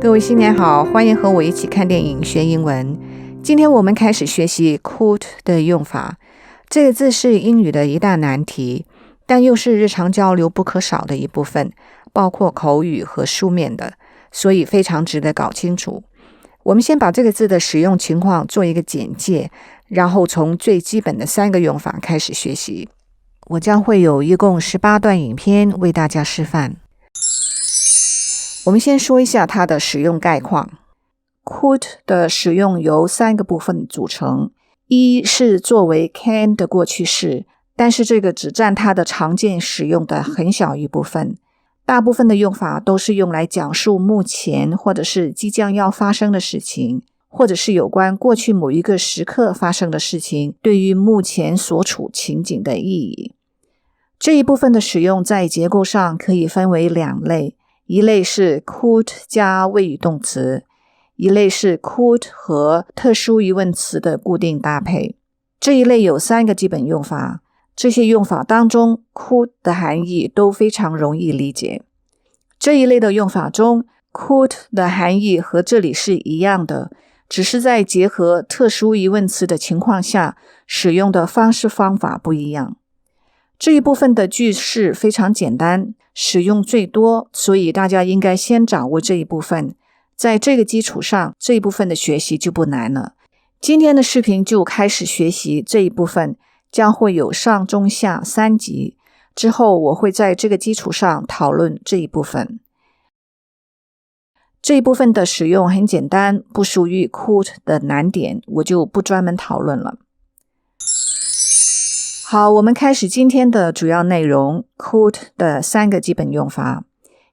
各位新年好，欢迎和我一起看电影学英文。今天我们开始学习 Could 的用法。这个字是英语的一大难题，但又是日常交流不可少的一部分，包括口语和书面的，所以非常值得搞清楚。我们先把这个字的使用情况做一个简介，然后从最基本的3个用法开始学习。我将会有一共18段影片为大家示范。我们先说一下它的使用概况。Could 的使用由3个部分组成，一是作为 can 的过去式，但是这个只占它的常见使用的很小一部分。大部分的用法都是用来讲述目前或者是即将要发生的事情，或者是有关过去某一个时刻发生的事情对于目前所处情景的意义。这一部分的使用在结构上可以分为2类，一类是 could 加谓语动词，一类是 could 和特殊疑问词的固定搭配。这一类有3个基本用法，这些用法当中 could 的含义都非常容易理解。这一类的用法中 could 的含义和这里是一样的，只是在结合特殊疑问词的情况下使用的方式方法不一样。这一部分的句式非常简单，使用最多，所以大家应该先掌握这一部分。在这个基础上，这一部分的学习就不难了。今天的视频就开始学习这一部分，将会有上中下3集，之后我会在这个基础上讨论这一部分。这一部分的使用很简单，不属于 could 的难点，我就不专门讨论了。好，我们开始今天的主要内容 Could 的3个基本用法，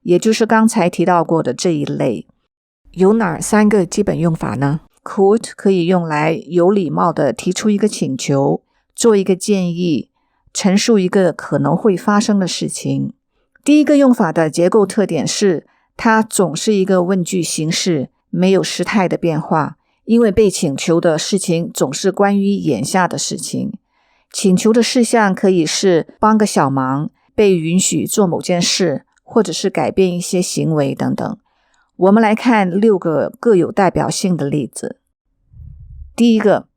也就是刚才提到过的这一类。有哪3个基本用法呢？ Could 可以用来有礼貌地提出一个请求，做一个建议，陈述一个可能会发生的事情。第一个用法的结构特点是它总是一个问句形式，没有时态的变化，因为被请求的事情总是关于眼下的事情。请求的事项可以是帮个小忙，被允许做某件事，或者是改变一些行为等等。我们来看6个各有代表性的例子。第一个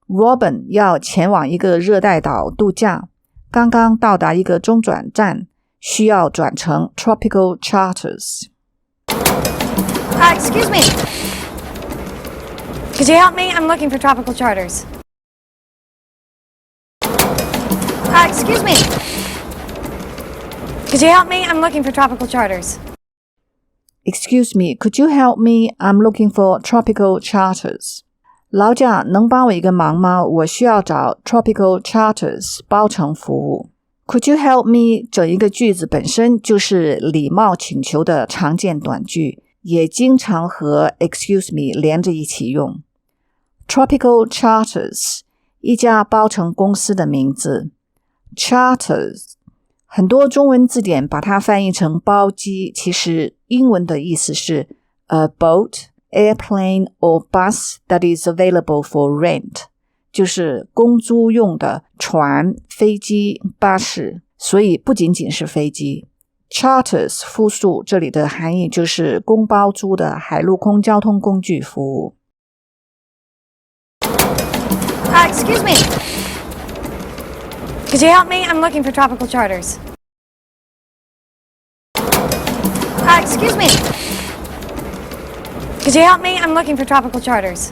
Robin 要前往一个热带岛度假，刚刚到达一个中转站，需要转乘 Tropical Charters。 Excuse me. Could you help me? I'm looking for tropical charters. Excuse me. Could you help me? I'm looking for tropical charters. Excuse me, could you help me? I'm looking for tropical charters. 劳驾，能帮我一个忙吗？我需要找 tropical charters 包乘服务。Could you help me 整一个句子本身就是礼貌请求的常见短句，也经常和 excuse me 连着一起用。Tropical charters 一家包乘公司的名字。Charters 很多中文字典把它翻译成包机，其实英文的意思是 a boat, airplane or bus that is available for rent， 就是公租用的船、飞机、巴士，所以不仅仅是飞机。Charters 复数这里的含义就是公包租的海陆空交通工具服务。Excuse me. Could you help me? I'm looking for tropical charters. Excuse me. Could you help me? I'm looking for tropical charters.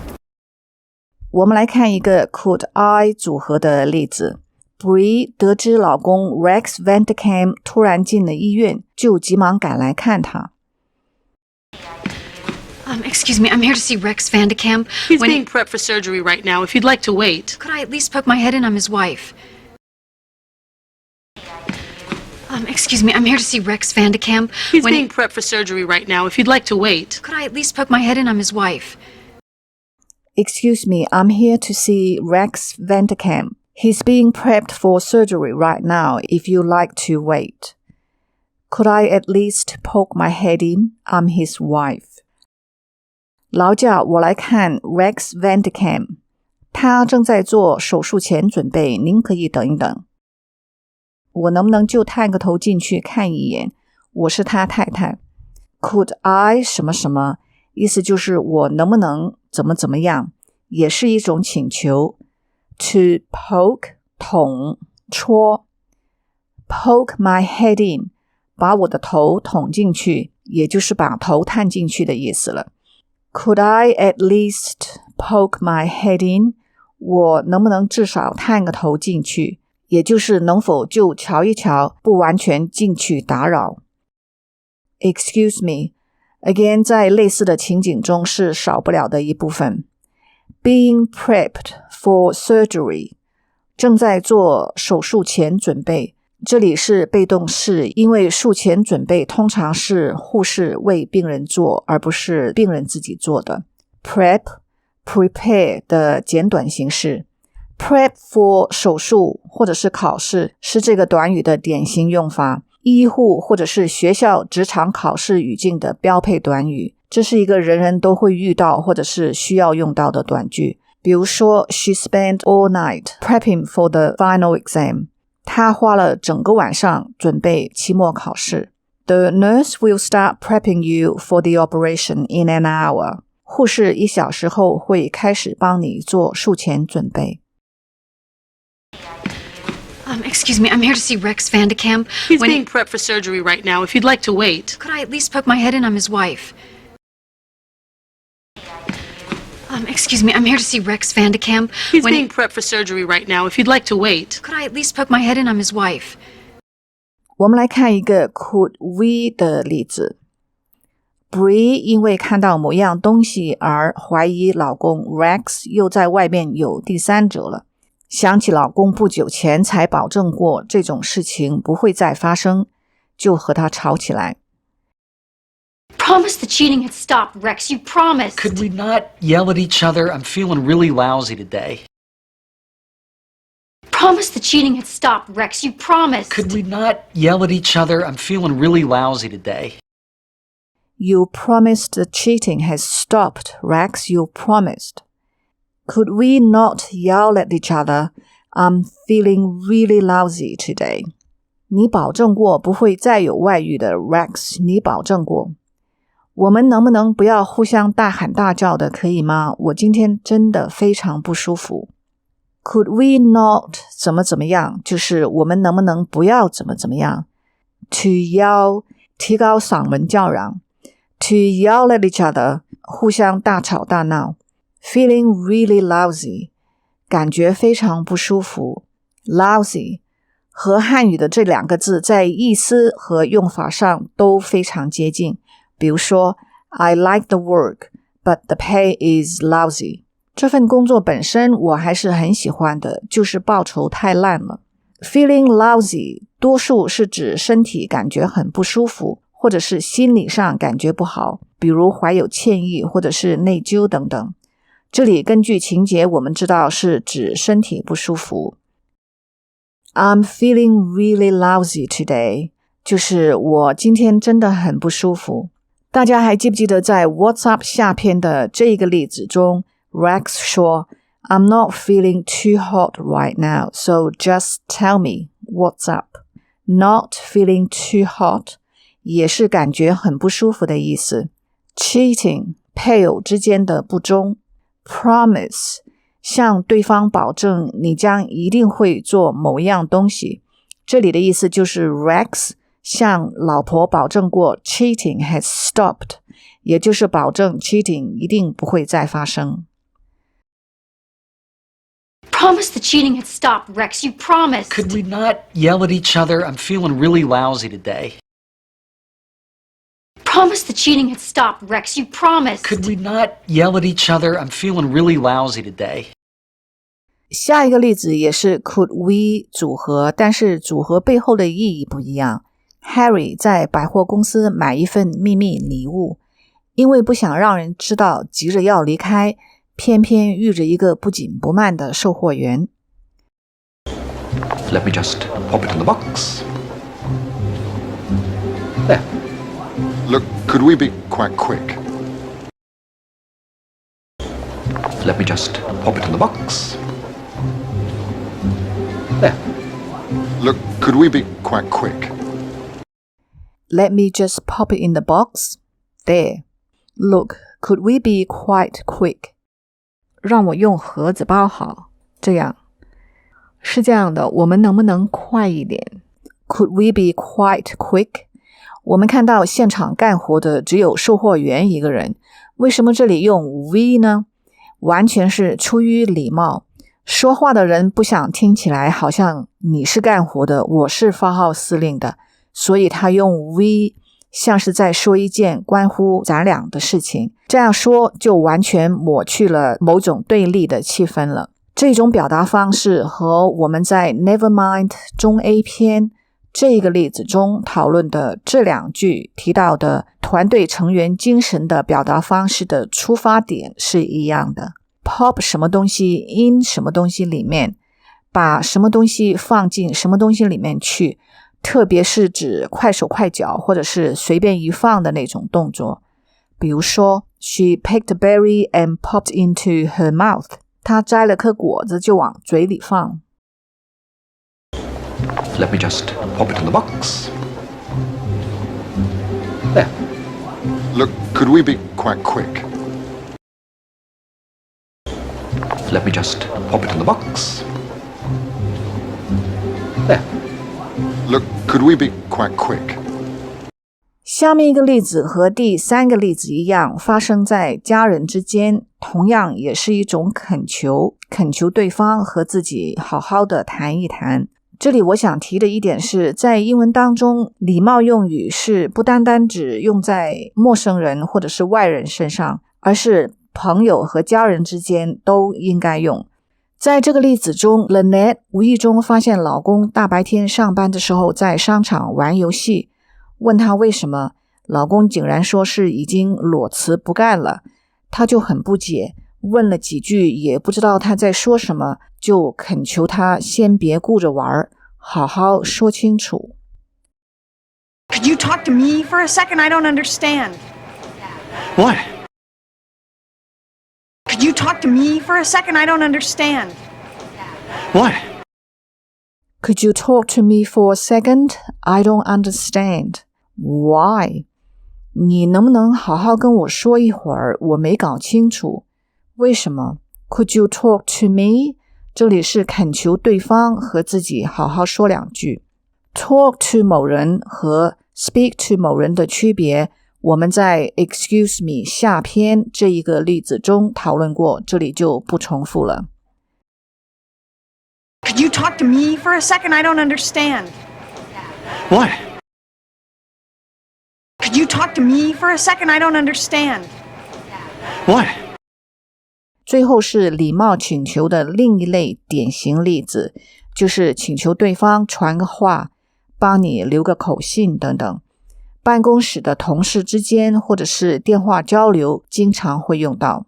我们来看一个 Could I 组合的例子。Bree 得知老公 Rex Vanderkam 突然进了医院，就急忙赶来看他。Excuse me, I'm here to see Rex Vanderkam. He's being prepped for surgery right now, if you'd like to wait. Could I at least poke my head in? I'm his wife. Excuse me, I'm here to see Rex Vanderkam. He's being prepped for surgery right now, if you'd like to wait. Could I at least poke my head in? I'm his wife. Excuse me, I'm here to see Rex Vanderkam. He's being prepped for surgery right now, if you'd like to wait. Could I at least poke my head in? I'm his wife. 劳驾，我来看 Rex Vanderkam. 他正在做手术前准备，您可以等一等。我能不能就探个头进去看一眼？我是他太太。Could I 什么什么意思就是我能不能怎么样，也是一种请求。To poke 捅戳 poke my head in 把我的头捅进去，也就是把头探进去的意思了。Could I at least poke my head in 我能不能至少探个头进去，也就是能否就瞧一瞧，不完全进去打扰。Excuse me again 在类似的情景中是少不了的一部分。Being prepped for surgery 正在做手术前准备，这里是被动式，因为术前准备通常是护士为病人做，而不是病人自己做的。Prep prepare 的简短形式， Prep for 手术或者是考试是这个短语的典型用法，医护或者是学校职场考试语境的标配短语，这是一个人人都会遇到或者是需要用到的短句。比如说 She spent all night prepping for the final exam 她花了整个晚上准备期末考试。 The nurse will start prepping you for the operation in an hour 护士1小时后会开始帮你做术前准备。Excuse me, I'm here to see Rex Van de Kamp. He's being prepped for surgery right now. If you'd like to wait. Could I at least poke my head in? I'm his wife. Excuse me, I'm here to see Rex Van de Kamp. He's being prepped for surgery right now. If you'd like to wait. Could I at least poke my head in? I'm his wife. 我们来看一个 Could we 的例子。Bree 因为看到某样东西而怀疑老公 Rex 又在外面有第三者了。想起老公不久前才保证过这种事情不会再发生，就和他吵起来。Promise the cheating had stopped, Rex. You promised. Could we not yell at each other? I'm feeling really lousy today. Promise the cheating had stopped, Rex. You promised. Could we not yell at each other? I'm feeling really lousy today. You promised the cheating has stopped, Rex. You promised. Could we not yell at each other? I'm feeling really lousy today. 你保证过不会再有外遇的 Rex， 你保证过。我们能不能不要互相大喊大叫的，可以吗？我今天真的非常不舒服。Could we not 怎么样，就是我们能不能不要怎么样。To yell 提高嗓门叫嚷。To yell at each other 互相大吵大闹。Feeling really lousy 感觉非常不舒服。Lousy 和汉语的这两个字在意思和用法上都非常接近。比如说 I like the work, but the pay is lousy. 这份工作本身我还是很喜欢的，就是报酬太烂了。Feeling lousy 多数是指身体感觉很不舒服，或者是心理上感觉不好，比如怀有歉意或者是内疚等等。这里根据情节我们知道是指身体不舒服。I'm feeling really lousy today 就是我今天真的很不舒服。大家还记不记得在 WhatsApp 下篇的这个例子中 Rex 说 I'm not feeling too hot right now, so just tell me what's up. Not feeling too hot 也是感觉很不舒服的意思。 Cheating 配偶之间的不忠。 Promise 向对方保证你将一定会做某样东西，这里的意思就是 Rex 向老婆保证过 cheating has stopped， 也就是保证 cheating 一定不会再发生。 Promise the cheating had stopped, Rex. You promised. Could we not yell at each other? I'm feeling really lousy today. Promise the cheating had stopped, Rex. You promised. Could we not yell at each other? I'm feeling really lousy today. 下一个例子也是 Could we 组合，但是组合背后的意义不一样。Harry 在百货公司买一份秘密礼物，因为不想让人知道，急着要离开，偏偏遇着一个不紧不慢的售货员。 Let me just pop it in the box. There. Look, could we be quite quick? Let me just pop it in the box. There. Look, could we be quite quick? Let me just pop it in the box. There. Look, could we be quite quick? 让我用盒子包好，这样。是这样的，我们能不能快一点？ Could we be quite quick? 我们看到现场干活的只有售货员一个人，为什么这里用 we 呢？完全是出于礼貌。说话的人不想听起来好像你是干活的，我是发号司令的，所以他用 we 像是在说一件关乎咱俩的事情，这样说就完全抹去了某种对立的气氛了。这种表达方式和我们在 Nevermind 中 A 篇这个例子中讨论的这两句提到的团队成员精神的表达方式的出发点是一样的。 Pop 什么东西 in 什么东西里面，把什么东西放进什么东西里面去，特别是指快手快脚或者是随便一放的那种动作。比如说 She picked a berry and popped into her mouth. 她摘了颗果子就往嘴里放。Let me just pop it in the box. There. Look, could we be quite quick? Let me just pop it in the box. There. Look, could we be quite quick? 下面一个例子和第三个例子一样，发生在家人之间，同样也是一种恳求，恳求对方和自己好好的谈一谈。这里我想提的一点是，在英文当中，礼貌用语是不单单只用在陌生人或者是外人身上，而是朋友和家人之间都应该用。在这个例子中 Lynette 无意中发现老公大白天上班的时候在商场玩游戏，问他为什么，老公竟然说是已经裸辞不干了，他就很不解，问了几句也不知道他在说什么，就恳求他先别顾着玩，好好说清楚。 Could you talk to me for a second? I don't understand. What? Could you talk to me for a second? I don't understand. What? Could you talk to me for a second? I don't understand. Why? 你能不能好好跟我说一会儿？我没搞清楚。为什么？ Could you talk to me? 这里是恳求对方和自己好好说两句。 Talk to 某人和 speak to 某人的区别，我们在 Excuse me 下篇这一个例子中讨论过，这里就不重复了。 Could you talk to me for a second? I don't understand. What? Could you talk to me for a second? I don't understand. What? 最后是礼貌请求的另一类典型例子，就是请求对方传个话，帮你留个口信等等。办公室的同事之间或者是电话交流经常会用到。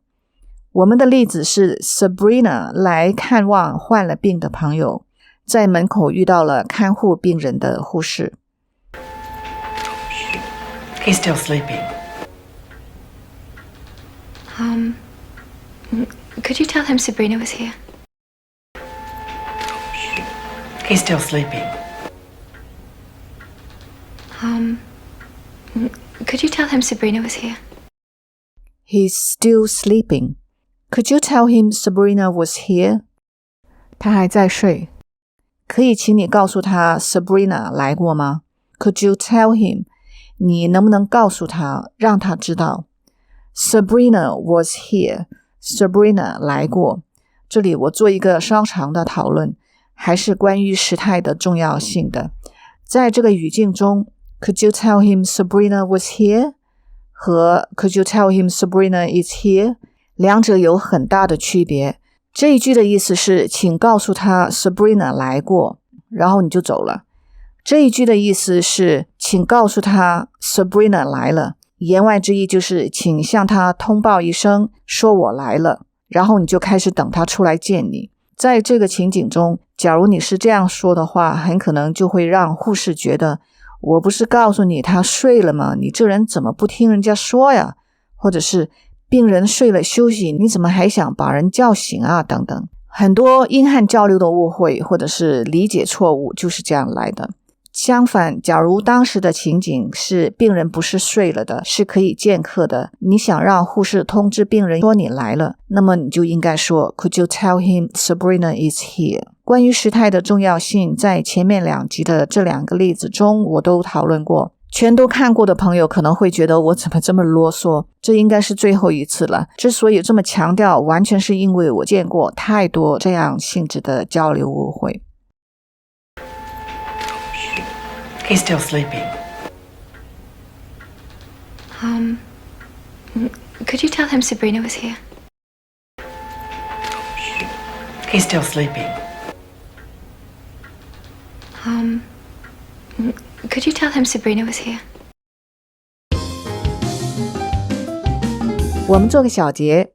我们的例子是 Sabrina 来看望患了病的朋友，在门口遇到了看护病人的护士。 He's still sleeping. Could you tell him Sabrina was here? He's still sleeping. Could you tell him Sabrina was here? He's still sleeping. Could you tell him Sabrina was here? 他还在睡。可以请你告诉他 Sabrina 来过吗？ Could you tell him? 你能不能告诉他，让他知道 Sabrina was here. Sabrina 来过。这里我做一个稍长的讨论，还是关于时态的重要性的。在这个语境中 Could you tell him Sabrina was here? 和 Could you tell him Sabrina is here? 两者有很大的区别。这一句的意思是请告诉他 Sabrina 来过，然后你就走了。这一句的意思是请告诉他 Sabrina 来了，言外之意就是请向他通报一声，说我来了，然后你就开始等他出来见你。在这个情景中，假如你是这样说的话，很可能就会让护士觉得我不是告诉你他睡了吗？你这人怎么不听人家说呀？或者是病人睡了休息，你怎么还想把人叫醒啊？等等。很多英汉交流的误会或者是理解错误就是这样来的。相反，假如当时的情景是病人不是睡了的，是可以见客的，你想让护士通知病人说你来了，那么你就应该说 Could you tell him Sabrina is here？ 关于时态的重要性，在前面2集的这2个例子中我都讨论过，全都看过的朋友可能会觉得我怎么这么啰嗦，这应该是最后一次了。之所以这么强调，完全是因为我见过太多这样性质的交流误会。He's still sleeping. Could you tell him Sabrina was here? He's still sleeping. Could you tell him Sabrina was here? 我们做个小结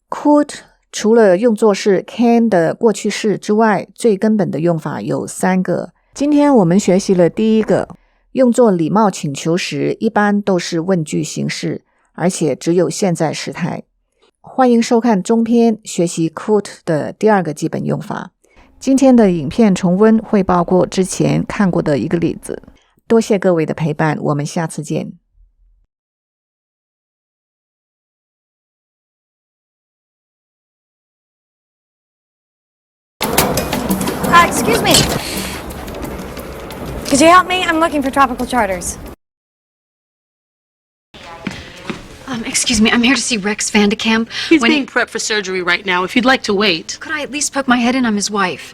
Could 除了用作是 can 的过去式之外，最根本的用法有3个。今天我们学习了第一个，用作礼貌请求时一般都是问句形式，而且只有现在时态。欢迎收看中篇学习 Could 的第2个基本用法。今天的影片重温会包括之前看过的一个例子。多谢各位的陪伴，我们下次见。Excuse me. Could you help me? I'm looking for tropical charters. Excuse me, I'm here to see Rex Vandekamp. He's being prepped for surgery right now. If you'd like to wait. Could I at least poke my head in? I'm his wife.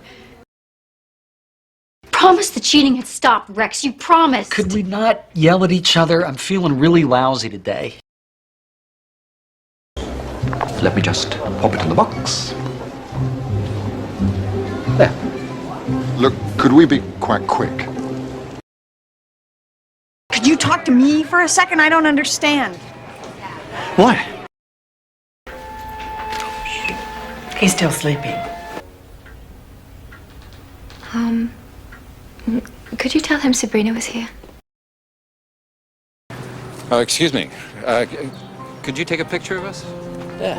Promise the cheating had stopped, Rex. You promised. Could we not yell at each other? I'm feeling really lousy today. Let me just pop it in the box. There. Look, could we be quite quick? Could you talk to me for a second? I don't understand. What? He's still sleeping. Could you tell him Sabrina was here? Excuse me. Could you take a picture of us? Yeah.